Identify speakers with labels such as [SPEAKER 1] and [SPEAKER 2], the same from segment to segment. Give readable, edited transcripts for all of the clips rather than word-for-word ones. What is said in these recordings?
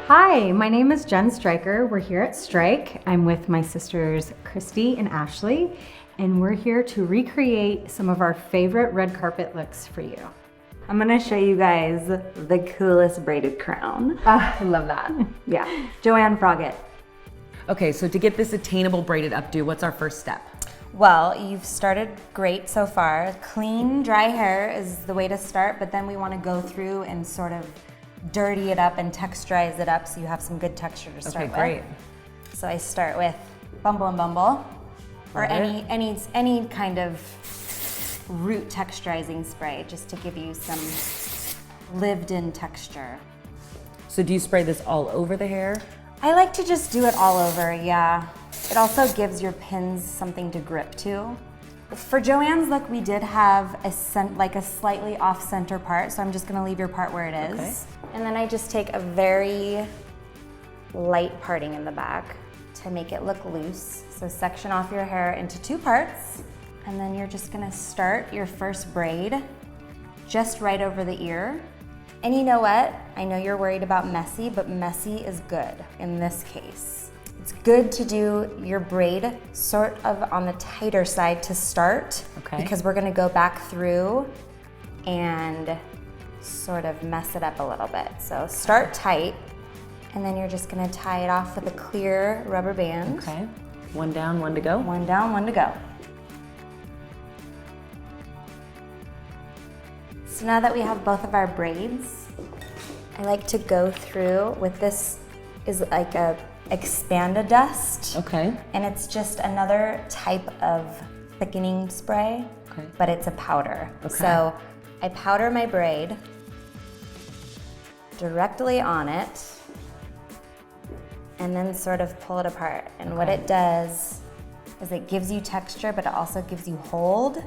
[SPEAKER 1] Hi, my name is Jen Streicher. We're here at Striiike. I'm with my sisters Kristie and Ashley, and we're here to recreate some of our favorite red carpet looks for you.
[SPEAKER 2] I'm gonna show you guys the coolest braided crown.
[SPEAKER 1] I love that.
[SPEAKER 2] Yeah, Joanne Froggatt.
[SPEAKER 3] Okay, so to get this attainable braided updo, what's our first step?
[SPEAKER 4] Well, you've started great so far. Clean, dry hair is the way to start, but then we want to go through and sort of dirty it up and texturize it up so you have some good texture to start with.
[SPEAKER 3] Okay, great.
[SPEAKER 4] So I start with Bumble and Bumble, or any kind of root texturizing spray, just to give you some lived-in texture.
[SPEAKER 3] So do you spray this all over the hair?
[SPEAKER 4] I like to just do it all over, yeah. It also gives your pins something to grip to. For Joanne's look, we did have a slightly off-center part, so I'm just gonna leave your part where it is.
[SPEAKER 3] Okay.
[SPEAKER 4] And then I just take a very light parting in the back to make it look loose. So section off your hair into 2 parts, and then you're just gonna start your first braid just right over the ear. And you know what? I know you're worried about messy, but messy is good in this case. It's good to do your braid sort of on the tighter side to start, because we're gonna go back through and sort of mess it up a little bit. So start tight, and then you're just gonna tie it off with a clear rubber band.
[SPEAKER 3] Okay, 1 down, 1 to go.
[SPEAKER 4] 1 down, 1 to go. So now that we have both of our braids, I like to go through with this is like a Expanda dust.
[SPEAKER 3] Okay.
[SPEAKER 4] And it's just another type of thickening spray, but it's a powder.
[SPEAKER 3] Okay.
[SPEAKER 4] So I powder my braid directly on it and then sort of pull it apart. And what it does is it gives you texture, but it also gives you hold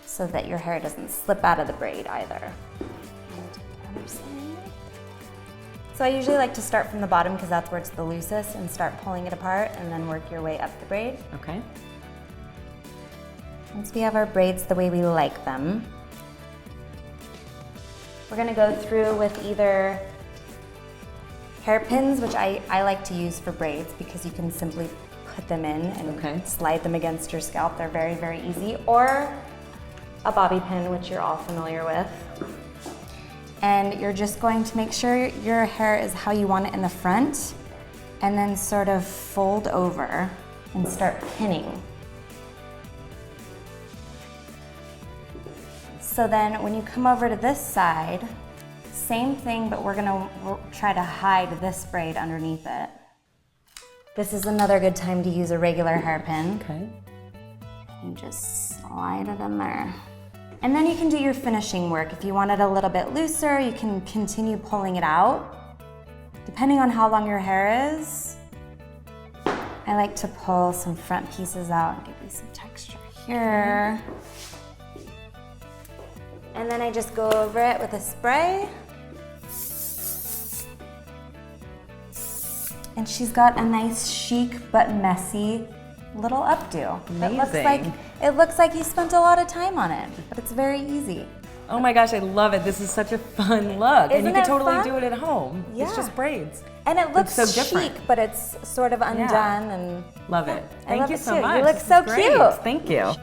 [SPEAKER 4] so that your hair doesn't slip out of the braid either. So I usually like to start from the bottom because that's where it's the loosest, and start pulling it apart and then work your way up the braid.
[SPEAKER 3] Okay.
[SPEAKER 4] Once we have our braids the way we like them, we're gonna go through with either hairpins, which I like to use for braids because you can simply put them in and slide them against your scalp. They're very, very easy. Or a bobby pin, which you're all familiar with. And you're just going to make sure your hair is how you want it in the front, and then sort of fold over and start pinning. So then when you come over to this side, same thing, but we're gonna try to hide this braid underneath it. This is another good time to use a regular hairpin.
[SPEAKER 3] Okay.
[SPEAKER 4] And just slide it in there. And then you can do your finishing work. If you want it a little bit looser, you can continue pulling it out. Depending on how long your hair is, I like to pull some front pieces out and give you some texture here. And then I just go over it with a spray. And she's got a nice chic but messy little updo.
[SPEAKER 3] Amazing.
[SPEAKER 4] It looks like you spent a lot of time on it, but it's very easy.
[SPEAKER 3] Oh my gosh, I love it. This is such a fun look. And you can totally do it at home.
[SPEAKER 4] Yeah.
[SPEAKER 3] It's just braids.
[SPEAKER 4] And it looks
[SPEAKER 3] so
[SPEAKER 4] chic,
[SPEAKER 3] different.
[SPEAKER 4] but it's sort of undone. And
[SPEAKER 3] Love it.
[SPEAKER 4] I love
[SPEAKER 3] Thank you
[SPEAKER 4] it
[SPEAKER 3] so
[SPEAKER 4] too.
[SPEAKER 3] much.
[SPEAKER 4] You look
[SPEAKER 3] This
[SPEAKER 4] so
[SPEAKER 3] is great.
[SPEAKER 4] cute.
[SPEAKER 3] Thank you.